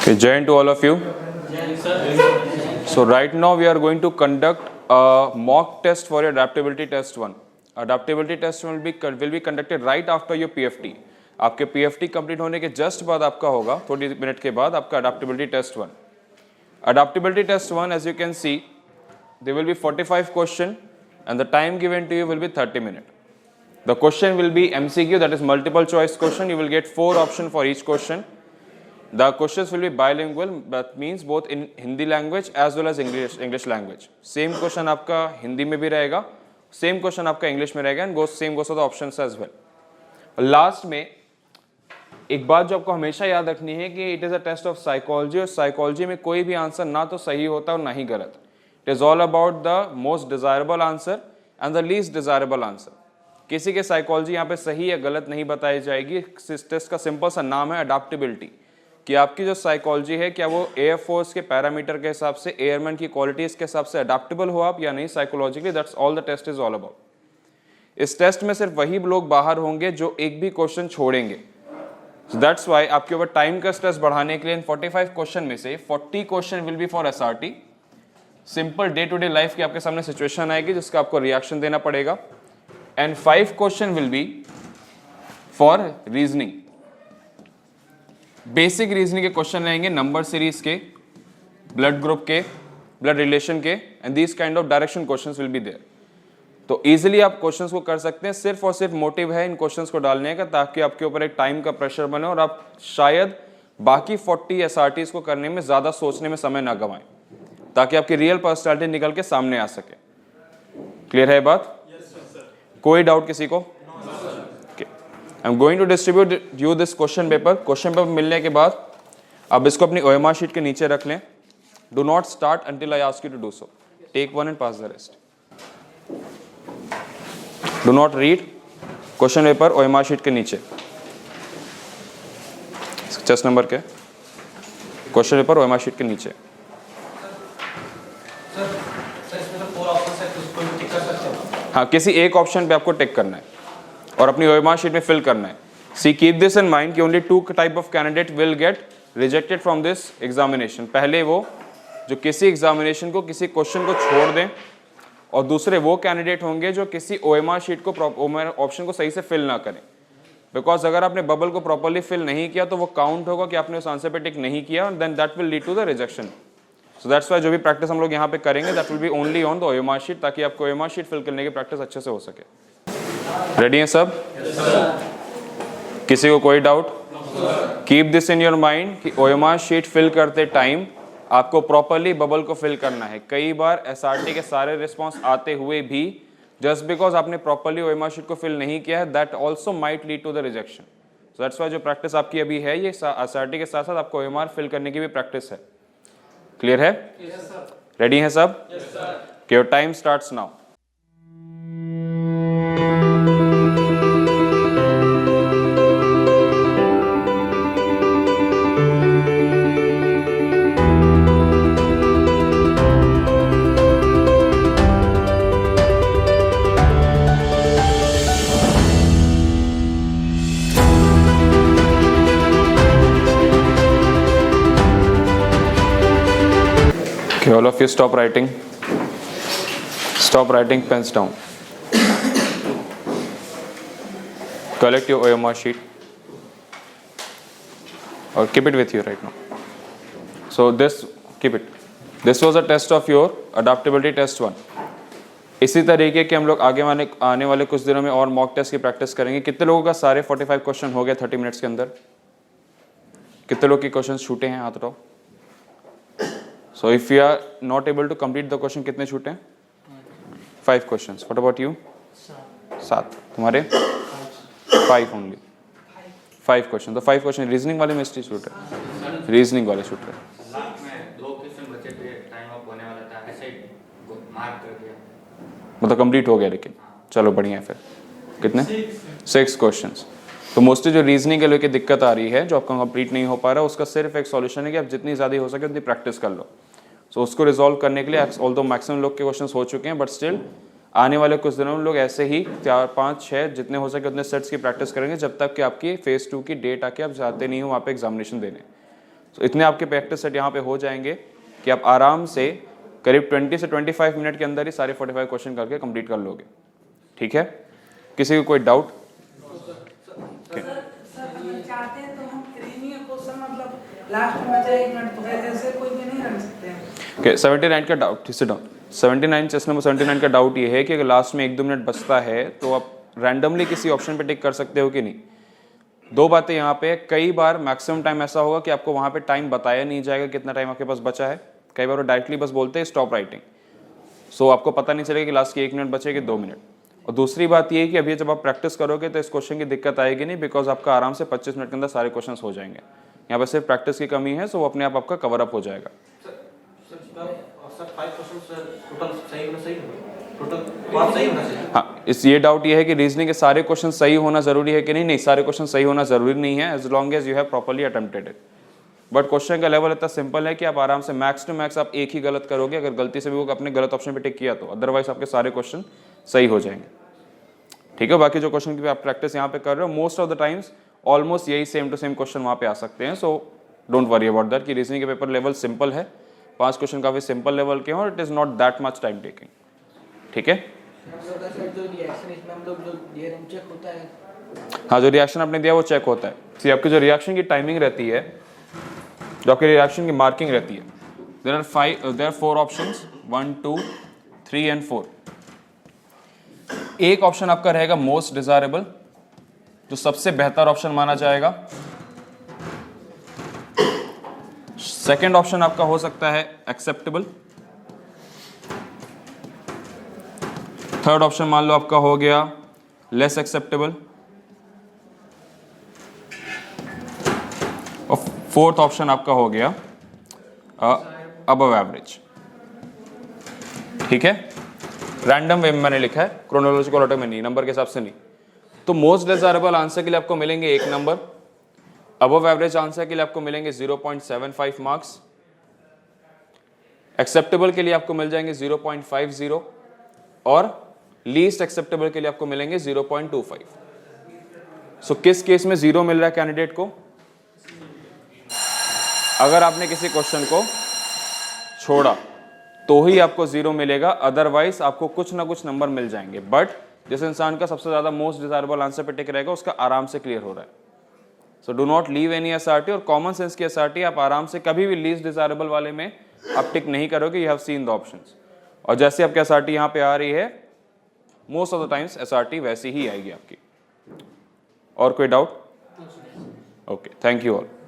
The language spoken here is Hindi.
Okay, Jai to all of you. So right now we are going to conduct a mock test for your adaptability test 1. Adaptability test 1 will be conducted right after your PFT. आपके PFT कंप्लीट होने के जस्ट बाद आपका होगा, थोड़ी मिनट के बाद आपका adaptability test 1. Adaptability test 1, as you can see, there will be 45 question and the time given to you will be 30 minutes. The question will be MCQ, that is multiple choice question. You will get 4 options for each question. The questions will be bilingual, that means both in Hindi language as well as English language. Same question आपका हिंदी में भी रहेगा, same question आपका English में रहेगा, and same goes for the options as well. Last में एक बात जो आपको हमेशा याद रखनी है कि it is a test of psychology, और psychology में कोई भी आंसर ना तो सही होता और ना ही गलत. It is all about the most desirable answer and the least desirable answer. किसी के साइकोलॉजी यहाँ पे सही या गलत नहीं बताई जाएगी. इस टेस्ट का सिंपल सा नाम है अडाप्टेबिलिटी, कि आपकी जो साइकोलॉजी है क्या वो एयरफोर्स के पैरामीटर के हिसाब से, एयरमैन की क्वालिटीज के हिसाब से अडाप्टेबल हो आप या नहीं psychologically. That's all the test is all about. इस टेस्ट में सिर्फ वही लोग बाहर होंगे जो एक भी क्वेश्चन छोड़ेंगे. सो दैट्स वाई आपके ऊपर टाइम का स्ट्रेस बढ़ाने के लिए इन 45 क्वेश्चन में से 40 question will be for SRT. Simple day to day life की आपके सामने सिचुएशन आएगी जिसका आपको रिएक्शन देना पड़ेगा. And 5 question will be for reasoning. Basic reasoning के क्वेश्चन रहेंगे, नंबर सीरीज के, ब्लड ग्रुप के, ब्लड रिलेशन के, and this kind of direction questions will be there. तो इजीली आप क्वेश्चंस को कर सकते हैं. सिर्फ और सिर्फ मोटिव है इन क्वेश्चंस को डालने का ताकि आपके ऊपर एक टाइम का प्रेशर बने और आप शायद बाकी 40 SRTs को करने में ज्यादा सोचने में समय ना गवाएं, ताकि आपकी रियल पर्सनैलिटी निकल के सामने आ सके. क्लियर है बात? कोई डाउट किसी को? I am going to distribute you this question paper. Question paper मिलने के बाद आप इसको अपनी OMR शीट के नीचे रख लें. Do not start until I ask you to do so. Take one and pass the rest. Do not read. Question paper OMR sheet के नीचे, चेस्ट नंबर के क्वेश्चन पेपर OMR शीट के नीचे. हाँ, किसी एक ऑप्शन पे आपको टिक करना है और अपनी OMR शीट में फिल करना है. सी कीप दिस इन माइंड कि only 2 type of candidate will get rejected from this examination. पहले वो जो किसी एग्जामिनेशन को, किसी क्वेश्चन को छोड़ दें, और दूसरे वो कैंडिडेट होंगे जो किसी OMR शीट को, ऑप्शन को सही से फिल ना करें. बिकॉज अगर आपने बबल को प्रॉपरली फिल नहीं किया तो वो काउंट होगा कि आपने उस आंसर पे टिक नहीं किया, then that will lead to the rejection. So that's why जो भी प्रैक्टिस हम लोग यहाँ पे करेंगे that will be only on the OMR sheet, ताकि आपको OMR शीट फिल करने की प्रैक्टिस अच्छे से हो सके. रेडी हैं सब? किसी को कोई doubt? Keep this in your mind कि OMR शीट फिल करते टाइम आपको प्रॉपरली बबल को फिल करना है. कई बार SRT के सारे रिस्पॉन्स आते हुए भी जस्ट बिकॉज आपने प्रॉपरली OMR शीट को फिल नहीं किया है, that also might lead to the rejection. So that's why जो प्रैक्टिस आपकी अभी है ये SRT के साथ साथ आपको OMR फिल करने की भी प्रैक्टिस है. क्लियर है? रेडी हैं सब? Your time starts now. Okay, all of you stop writing. Stop writing, pens down. Collect your OMR sheet or keep it with you right now. So keep it. This was a test of your adaptability test 1. इसी तरीके के हम लोग आने वाले कुछ दिनों में और मॉक टेस्ट की प्रैक्टिस करेंगे. कितने लोगों का सारे 45 क्वेश्चन हो गए 30 मिनट्स के अंदर? कितने लोग के क्वेश्चन छूटे हैं? हाथ उठाओ. So if you are not able to complete the question, कितने छूटे हैं? 5 questions. What about you? 7. तुम्हारे? 5 only. 5 questions. तो 5 question रीजनिंग वाले में छूट रहे. रीजनिंग वाले छूट रहे. मतलब कंप्लीट हो गया, लेकिन चलो बढ़िया है. फिर कितने? 6 क्वेश्चंस. तो मोस्टली जो रीजनिंग के लेके दिक्कत आ रही है, जो आपका कंप्लीट नहीं हो पा रहा, उसका सिर्फ एक सॉल्यूशन है कि आप जितनी ज़्यादा हो सके उतनी प्रैक्टिस कर लो. सो उसको रिजॉल्व करने के लिए ऑल्दो मैक्सिमम लोग के क्वेश्चंस हो चुके हैं, बट स्टिल आने वाले कुछ दिनों में लोग ऐसे ही 4, 5, 6 जितने हो सके उतने सेट्स की प्रैक्टिस करेंगे जब तक कि आपकी फेज़ 2 की डेट आके आप जाते नहीं हो वहाँ पे एग्जामिनेशन देने. सो इतने आपके प्रैक्टिस सेट यहाँ पे हो जाएंगे कि आप आराम से करीब 20 से 25 मिनट के अंदर ही सारे 45 क्वेश्चन करके कंप्लीट कर लोगे। ठीक है, किसी को कोई डाउट? चाहते हैं तो हम प्रीमियम क्वेश्चन मतलब लास्ट में बचा 1 मिनट तो ऐसे कोई भी नहीं रख सकते हैं। ओके, 79 का डाउट, ठीक है, 79 चेस नंबर 79 का डाउट ये है कि अगर लास्ट में 1-2 मिनट बचता है तो आप रैंडमली किसी ऑप्शन पे टिक कर सकते हो कि नहीं। दो बातें यहाँ पे, कई बार मैक्सिमम टाइम ऐसा होगा कि आपको वहाँ पे टाइम बताया नहीं जाएगा कितना टाइम आपके पास बचा है। कई बार वो डायरेक्टली बस बोलते हैं स्टॉप राइटिंग, सो आपको पता नहीं चलेगा कि लास्ट के 1 मिनट बचे कि 2 मिनट। और दूसरी बात ये है कि अभी जब आप प्रैक्टिस करोगे तो इस क्वेश्चन की दिक्कत आएगी नहीं, बिकॉज आपका आराम से 25 मिनट के अंदर सारे क्वेश्चन हो जाएंगे। यहाँ पर सिर्फ प्रैक्टिस की कमी है, सो वो अपने आप आपका कवर अप हो जाएगा। हाँ, इस ये डाउट ये है कि रीजनिंग के सारे क्वेश्चन सही होना जरूरी है कि नहीं। नहीं, सारे क्वेश्चन सही होना जरूरी नहीं है, as long as you have properly attempted it. But question का लेवल इतना सिंपल है कि आप आराम से मैक्स टू मैक्स आप एक ही गलत करोगे, अगर गलती से भी वो अपने गलत ऑप्शन पे टिक किया तो, अदरवाइज आपके सारे क्वेश्चन सही हो जाएंगे। ठीक है, बाकी जो क्वेश्चन की आप प्रैक्टिस यहाँ पे कर रहे हो, most of the times almost यही सेम टू सेम क्वेश्चन वहाँ पे आ सकते हैं। So don't worry about that कि रीजनिंग के पेपर लेवल सिंपल है, 5 क्वेश्चन काफी सिंपल लेवल के हैं और it is not that much time taking. ठीक है, हाँ, जो रिएक्शन आपने दिया वो चेक होता है। सी आपकी जो रिएक्शन की टाइमिंग रहती है, जो आपकी रिएक्शन की मार्किंग रहती है, देयर आर 4 ऑप्शंस, 1, 2, 3 एंड 4। एक ऑप्शन आपका रहेगा मोस्ट डिजायरेबल, जो सबसे बेहतर ऑप्शन माना जाएगा। सेकेंड ऑप्शन आपका हो सकता है एक्सेप्टेबल। थर्ड ऑप्शन मान लो आपका हो गया लेस एक्सेप्टेबल। और फोर्थ ऑप्शन आपका हो गया अबव एवरेज। ठीक है, रैंडम वे में मैंने लिखा है, क्रोनोलॉजिकल ऑर्डर में नहीं, नंबर के हिसाब से नहीं। तो मोस्ट डिजायरेबल आंसर के लिए आपको मिलेंगे 1 नंबर, अबव एवरेज आंसर के लिए आपको मिलेंगे 0.75 मार्क्स, एक्सेप्टेबल के लिए आपको मिल जाएंगे 0.50 और लीस्ट एक्सेप्टेबल के लिए आपको मिलेंगे 0.25। सो किस केस में 0 मिल रहा है कैंडिडेट को? अगर आपने किसी क्वेश्चन को छोड़ा तो ही आपको 0 मिलेगा, अदरवाइज आपको कुछ ना कुछ नंबर मिल जाएंगे। बट जिस इंसान का सबसे ज्यादा मोस्ट डिजायरेबल आंसर पे टिक रहेगा उसका आराम से क्लियर हो रहा है। So do not leave any SRT, और कॉमन सेंस की एसआरटी आप आराम से कभी भी लीस्ट डिजायरेबल वाले में आप टिक नहीं करोगे। You have seen the options, और जैसे आपकी एसआरटी यहाँ पे आ रही है, most of the times SRT वैसी ही आएगी आपकी। और कोई doubt? Okay, thank you all.